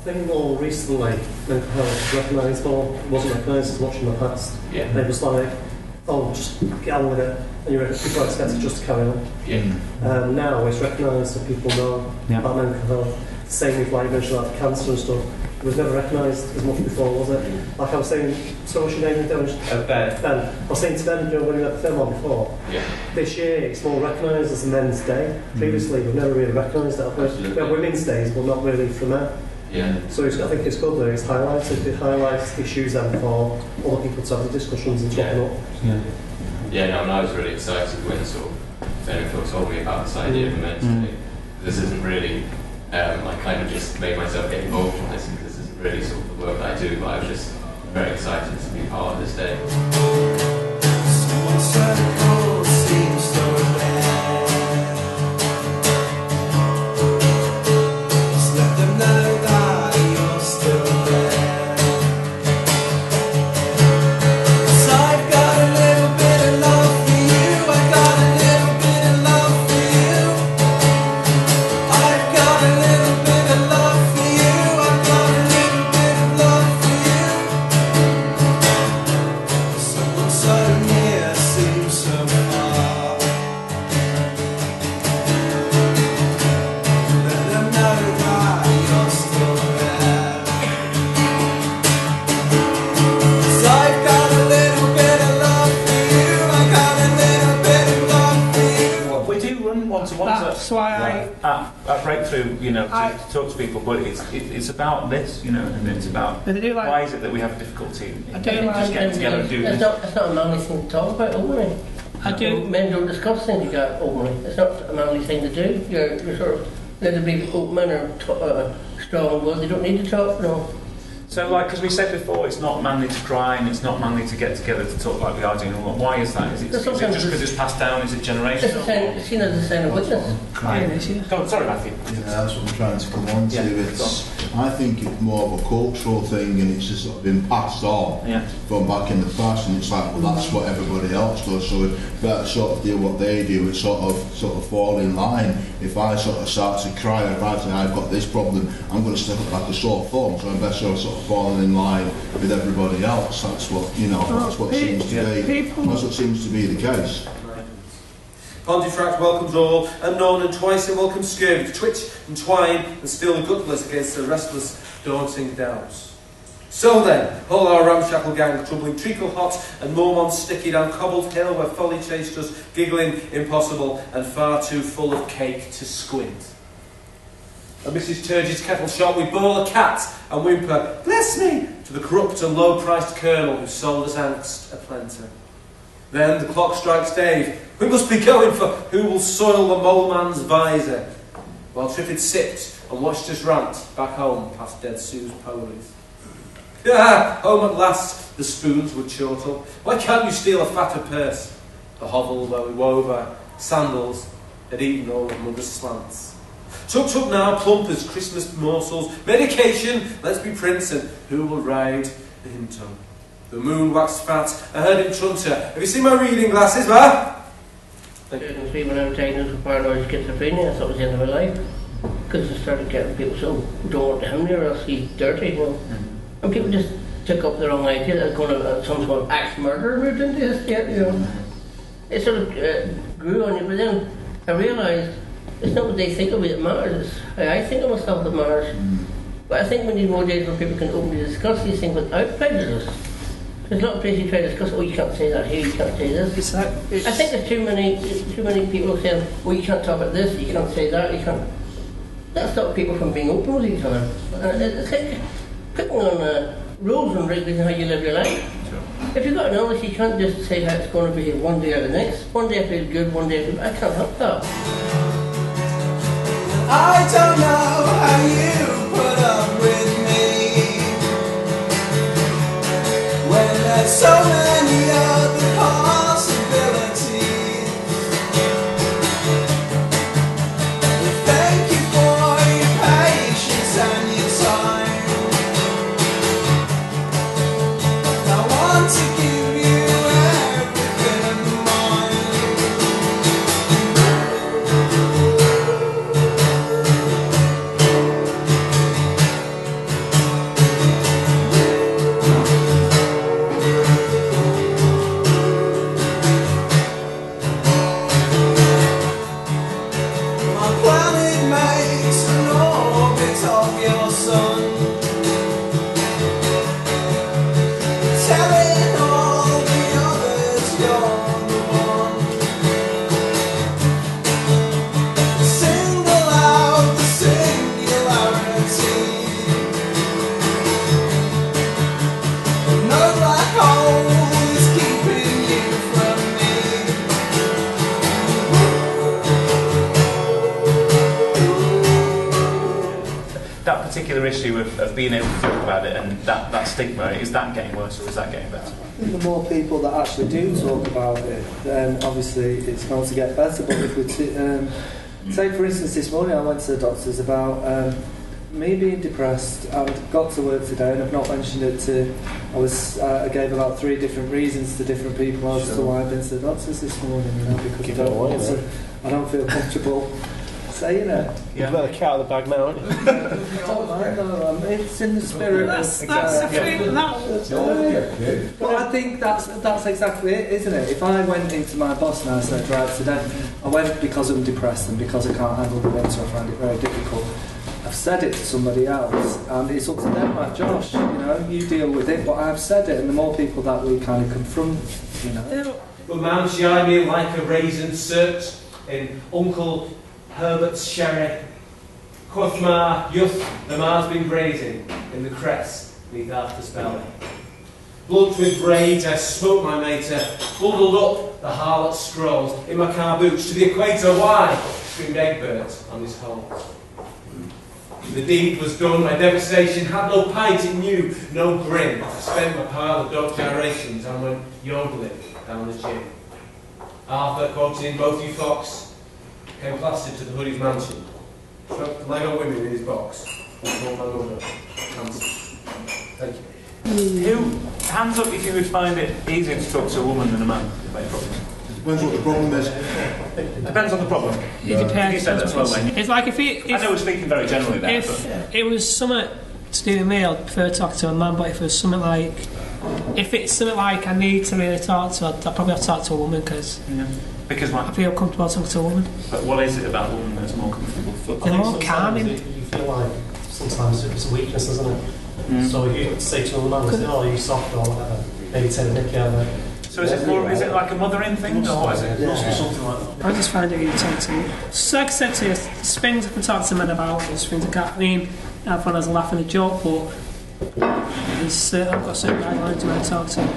think more recently, mental health is recognised more, it wasn't recognised as much in the past. Yeah. It was like, oh, just get on with it, and people are expected just to carry on. Yeah. Now it's recognised and people know about mental health. Same with like mentioned about cancer and stuff. It was never recognised as much before, was it? Like I was saying, so what's your name? Ben. I was saying to Ben, you know, when we had the film on before, this year it's more recognised as a men's day. Previously we've never really recognised that. We have women's days, but not really from that. Yeah. So I think it's good that it's highlighted. It highlights issues and for other people to have the discussions and talking up. Yeah, no, and I was really excited when sort of Phil told me about this idea of a men's day. This isn't really, I kind of just made myself get involved in this because this isn't really sort of the work I do, but I was just very excited to be part of this day. That's why at Breakthrough, you know, to talk to people, but it's about this, you know, and it's about why is it that we have difficulty in just getting together and doing this. It's not a manly thing to talk about openly. Men don't discuss things like that openly. It's not a manly thing to do. You're sort of letting people, men are strong willed. They don't need to talk, no. So, like, because we said before, it's not manly to cry and it's not manly to get together to talk like we are doing. Why is that? Is it just because it's passed down? Is it generational? It's seen as a sign of weakness. Go on, sorry, Matthew. Yeah, that's what I'm trying to come on to. I think it's more of a cultural thing and it's just sort of been passed on from back in the past, and it's like, well, that's what everybody else does, so we better sort of do what they do. It's sort of fall in line. If I sort of start to cry, or if I say I've got this problem, I'm going to step up like a sore thumb, so I better sort of falling in line with everybody else. That's what, you know, that's what seems to be. That's what seems to be the case. Pontefract welcomes all, and Norn and twice it welcomes scurvy to twitch and twine and steal the gutless against the restless, daunting doubts. So then, all our ramshackle gang troubling treacle hot and Mormon sticky down cobbled hill where folly chased us, giggling impossible and far too full of cake to squint. At Mrs. Turgid's kettle shop we bawl a cat and whimper, bless me, to the corrupt and low-priced colonel who sold us angst aplenty. Then the clock strikes Dave. We must be going for who will soil the mole man's visor. While Triffid sipped and watched us rant back home past Dead Sue's ponies. Ah, home at last, the spoons would chortle. Why can't you steal a fatter purse? The hovel where we wove our sandals had eaten all of mother's slants. Tucked up now, plump as Christmas morsels. Medication, let's be prince, and who will ride the hinton? The moon waxed fat, I heard him trunter. Have you seen my reading glasses, ma? Certain people now diagnosed with paranoid schizophrenia. I thought it was the end of my life. Because I started getting people so who don't want him near us, he's dirty, you know. And people just took up the wrong idea that going to some sort of axe murderer moved into this, you know. It sort of grew on you, but then I realised it's not what they think of me that matters, it's how I think of myself that matters. But I think we need more days where people can openly discuss these things without prejudice. There's a lot of places you try to discuss, oh, you can't say that here, you can't say this. I think there's too many people saying, oh, you can't talk about this, you can't say that, you can't. That stops people from being open with each other. It's like putting on rules and regulating how you live your life. If you've got an illness, you can't just say how it's going to be one day or the next. One day I feel good, one day I feel bad. I can't help that. I don't know how you put up with me when there's so many other possibilities. Thank you for your patience and your time. I want to give you everything of mine. your son, telling all the others you're the one. Single out the singularity. No black hole is keeping you from me. That particular issue of being able to talk about it and that stigma, is that getting worse or is that getting better? The more people that actually do talk about it, then obviously it's going to get better. But if we say, for instance, this morning I went to the doctors about me being depressed. I've got to work today and I've not mentioned it to. I gave about 3 different reasons to different people as to why I've been to the doctors this morning. Because I don't feel comfortable saying it. You've let the cat out of the bag now, haven't you? I don't mind though. It's in the spirit. That's the thing. But I think that's exactly it, isn't it? If I went into my boss and I said, right, today I went because I'm depressed and because I can't handle the winter, I find it very difficult. I've said it to somebody else, and it's up to them, like Josh. You deal with it, but I've said it, and the more people that we kind of confront, But man, she eyed me like a raisin sirt in Uncle Herbert's sherry. Quoth ma, youth, the mar's been grazing in the cress neath after spelling. Blunt with rage, I smote my mater, bundled up the harlot scrolls in my car boots to the equator. Why? Screamed Egbert on his hole. The deed was done, my devastation had no pint, it knew no grin. I spent my pile of dog gyrations and went yodeling down the gym. Arthur, quoted in Both You Fox, came plastered to the hoodie's mansion. Smoked the Lego women in his box. And called my mother. Thank you. Hands up if you would find it easier to talk to a woman than a man about your problem. Depends what the problem is. Depends on the problem. It depends. You said that well, Wayne. It's like if I know we're speaking very generally there. If it was something to do with me, I'd prefer talking to a man. But if it's something like I need to really talk to, I'd probably have to talk to a woman because what? I feel comfortable talking to a woman. But what is it about a woman that's more comfortable? They're more calming. You feel like sometimes it's a weakness, isn't it? So if you say to another man, "Oh, you're soft" or whatever, maybe take the nick out of it. So is it like a mothering thing, or what is it? Something like that. I just find it irritating. So like I said to you, there's things I can talk to men about, there's things I can't. I mean, everyone has a laugh and a joke, but I've got certain guidelines when I talk to them.